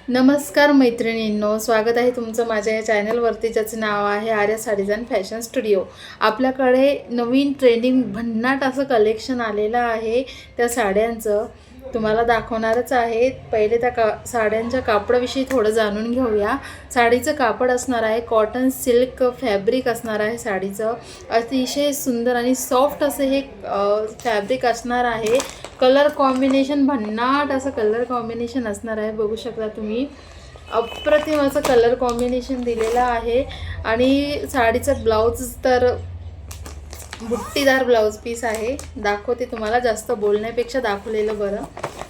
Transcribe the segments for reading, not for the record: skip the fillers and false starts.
नमस्कार मैत्रिणींनो, स्वागत आहे तुमचं माझ्या या चॅनलवरती, ज्याचं नाव आहे Arya sarees and fashion studio. आपल्याकडे नवीन ट्रेंडिंग भन्नाट असं कलेक्शन आलेलं आहे। त्या साड्यांचं तुम्हाला दाखवणारच आहे। पहिले त्या साड्यांच्या कापडाविषयी थोडं जाणून घेऊया। साडीचं कापड असणार आहे कॉटन सिल्क फॅब्रिक असणार आहे। साडीचं अतिशय सुंदर आणि सॉफ्ट असं हे फॅब्रिक असणार आहे। कलर कॉम्बिनेशन भन्नाट असं कलर कॉम्बिनेशन असणार आहे। बघू शकता तुम्ही, अप्रतिम असं कलर कॉम्बिनेशन दिलेलं आहे। आणि साडीचं ब्लाउज तर बुट्टीदार ब्लाउज पीस आहे। दाखवते तुम्हाला, जास्त बोलण्यापेक्षा दाखवलेलं बरं।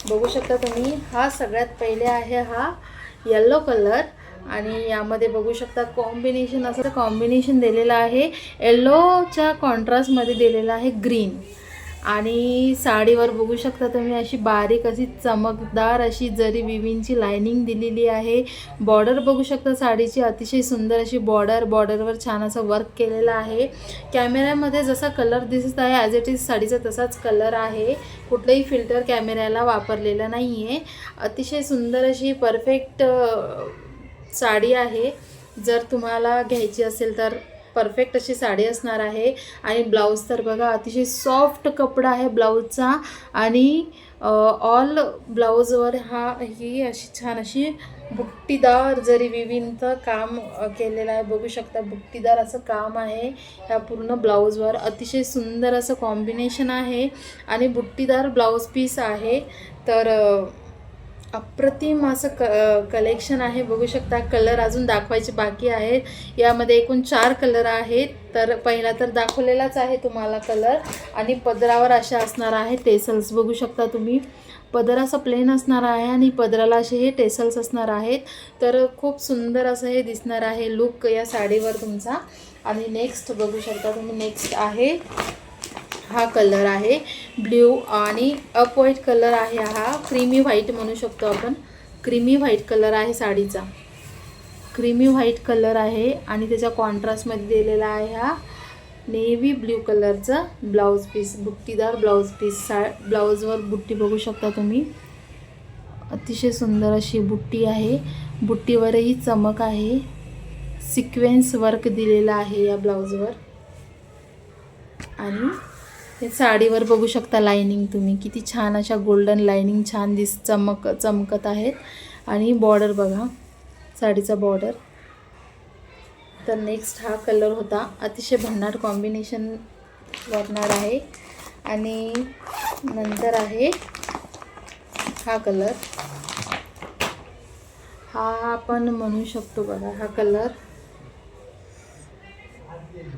बघू शकता तुम्ही, हा सगळ्यात पहिले आहे हा येलो कलर, आणि यामध्ये बघू शकता कॉम्बिनेशन असं कॉम्बिनेशन दिलेलं आहे। येलोच्या कॉन्ट्रास्टमध्ये दिलेला आहे ग्रीन। आणि साडीवर बघू शकता तुम्ही अशी बारीक अशी चमकदार अशी जरी विविंगची लाइनिंग दिलेली आहे। बॉर्डर बघू शकता साडीची अतिशय सुंदर अशी बॉर्डरवर छान असं वर्क केलेलं आहे। कॅमेऱ्यामध्ये जसा कलर दिसत आहे ॲज इट इज साडीचा तसाच कलर आहे। कुठलंही फिल्टर कॅमेऱ्याला वापरलेलं नाही आहे। अतिशय सुंदर अशी परफेक्ट साडी आहे। जर तुम्हाला घ्यायची असेल तर परफेक्ट अशी साडी असणार आहे। आणि ब्लाउज तर बघा, अतिशय सॉफ्ट कपडा आहे ब्लाउजचा। आणि ऑल ब्लाउजवर ही अशी छान अशी बुट्टीदार जरी विविंगचं काम केलेलं आहे। बघू शकता, बुट्टीदार असं काम आहे ह्या पूर्ण ब्लाउजवर। अतिशय सुंदर असं कॉम्बिनेशन आहे आणि बुट्टीदार ब्लाउज पीस आहे। तर अप्रतिम असं कलेक्शन आहे। बघू शकता, कलर अजून दाखवायचे बाकी आहेत। यामध्ये एकूण 4 कलर आहेत। तर पहिला तर दाखवलेलाच आहे तुम्हाला कलर। आणि पदरावर अशा असणार आहे टेसल्स। बघू शकता तुम्ही, पदर असं प्लेन असणार आहे आणि पदराला असे हे टेसल्स असणार आहेत। तर खूप सुंदर असं हे दिसणार आहे लुक या साडीवर तुमचा। आणि नेक्स्ट बघू शकता तुम्ही, नेक्स्ट आहे हा कलर आहे ब्ल्यू आणि अप व्हाईट कलर आहे। हा क्रीमी व्हाईट म्हणू शकतो आपण। क्रीमी व्हाईट कलर आहे साडीचा, क्रीमी व्हाईट कलर आहे। आणि त्याच्या कॉन्ट्रास्टमध्ये दिलेला आहे हा नेव्ही ब्ल्यू कलरचा ब्लाउज पीस, बुट्टीदार ब्लाउज पीस। ब्लाउजवर बुट्टी बघू शकता तुम्ही, अतिशय सुंदर अशी बुट्टी आहे। बुट्टीवरही चमक आहे, सिक्वेन्स वर्क दिलेला आहे या ब्लाउजवर। आणि हे साडीवर बघू शकता लाइनिंग तुम्ही, किती छान अशा गोल्डन लाइनिंग छान चमकत आहेत। आणि बॉर्डर बघा, साडीचा बॉर्डर। तर नेक्स्ट हा कलर होता, अतिशय भन्नाट कॉम्बिनेशन वाटणार आहे। आणि नंतर आहे हा कलर, हा आपण म्हणू शकतो बघा, हा कलर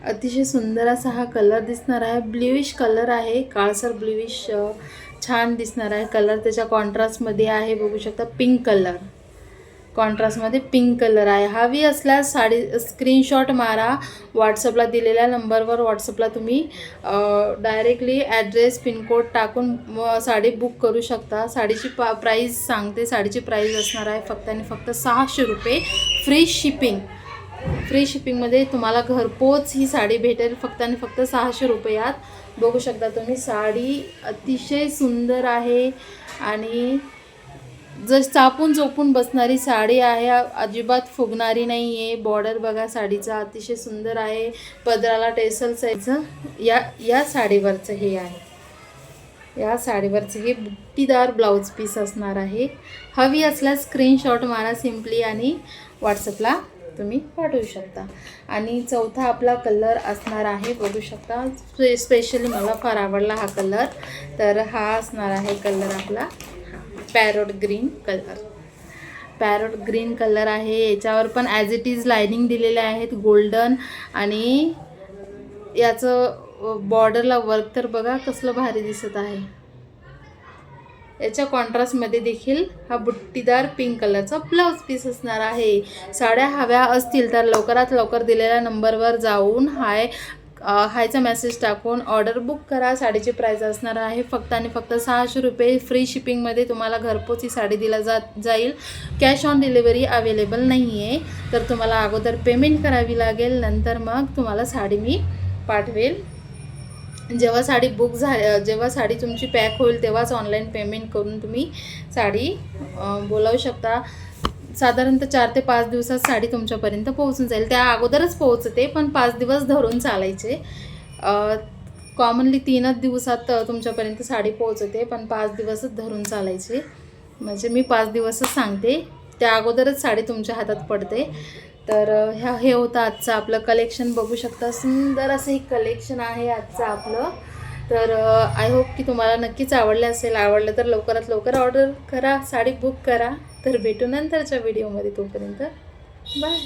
अतिशय सुंदर असा हा कलर दिसणार आहे। ब्ल्यूइश कलर आहे, काळसर ब्ल्यूइश छान दिसणार आहे कलर। त्याच्या कॉन्ट्रास्टमध्ये आहे बघू शकता पिंक कलर, कॉन्ट्रास्टमध्ये पिंक कलर आहे। हवी असल्यास साडी स्क्रीनशॉट मारा, व्हॉट्सअपला दिलेल्या नंबरवर व्हॉट्सअपला तुम्ही डायरेक्टली ॲड्रेस पिनकोड टाकून साडी बुक करू शकता। साडीची प्राईस सांगते, साडीची प्राईस असणार आहे फक्त आणि फक्त 600 रुपये, फ्री शिपिंग। फ्री शिपिंगमध्ये तुम्हाला घरपोच ही साडी भेटेल फक्त आणि फक्त 600 रुपयात। बघू शकता तुम्ही, साडी अतिशय सुंदर आहे आणि जर चापून चोपून बसणारी साडी आहे, अजिबात फुगणारी नाही आहे। बॉर्डर बघा साडीचा अतिशय सुंदर आहे, पदराला टेसल्स आहे। या साडीवरचं हे आहे, या साडीवरचं हे बुट्टीदार ब्लाउज पीस असणार आहे। हवी असल्यास स्क्रीनशॉट मारा सिम्पली आणि व्हॉट्सअपला तुम्ही पाठवू शकता। आणि चौथा आपला कलर असणार आहे, बघू शकता, स्पेशली मला फार आवडला हा कलर। तर हा असणार आहे कलर आपला parrot green colour. Parrot green colour आहे। याच्यावर पण ॲज इट इज लाइनिंग दिलेले आहेत गोल्डन। आणि याचं बॉर्डरला वर्क तर बघा कसलं भारी दिसत आहे। याच्या कॉन्ट्रास्टमध्ये देखील हा बुट्टीदार पिंक कलरचा ब्लाउज पीस असणार आहे। साड्या हव्या असतील तर लवकरात लवकर दिलेल्या नंबरवर जाऊन हायचा मेसेज टाकून ऑर्डर बुक करा। साडीची प्राईस असणार आहे फक्त आणि फक्त 600 रुपये। फ्री शिपिंगमध्ये तुम्हाला घरपोच ही साडी दिला जाईल। कॅश ऑन डिलिव्हरी अवेलेबल नाही आहे, तर तुम्हाला अगोदर पेमेंट करावी लागेल, नंतर मग तुम्हाला साडी मी पाठवेल। जेव्हा साडी तुमची पॅक होईल तेव्हाच ऑनलाईन पेमेंट करून तुम्ही साडी बोलावू शकता। साधारणतः 4 ते 5 दिवसात साडी तुमच्यापर्यंत पोहोचून जाईल. त्या अगोदरच पोहोचते, पण 5 दिवस धरून चालायचे. कॉमनली 3च दिवसात तुमच्यापर्यंत साडी पोहोचते, पण 5 दिवसच धरून चालायचे. म्हणजे मी 5 दिवसच सांगते, त्या अगोदरच साडी तुमच्या हातात पडते. तर हे होतं आजचं आपलं कलेक्शन. बघू शकता सुंदर असं हे कलेक्शन आहे आजचं आपलं. तर आय होप की तुम्हाला नक्कीच आवडले असेल. आवडलं तर लवकरात लवकर ऑर्डर करा, साडी बुक करा. तर भेटू नंतरच्या व्हिडिओमध्ये. तोपर्यंत बाय.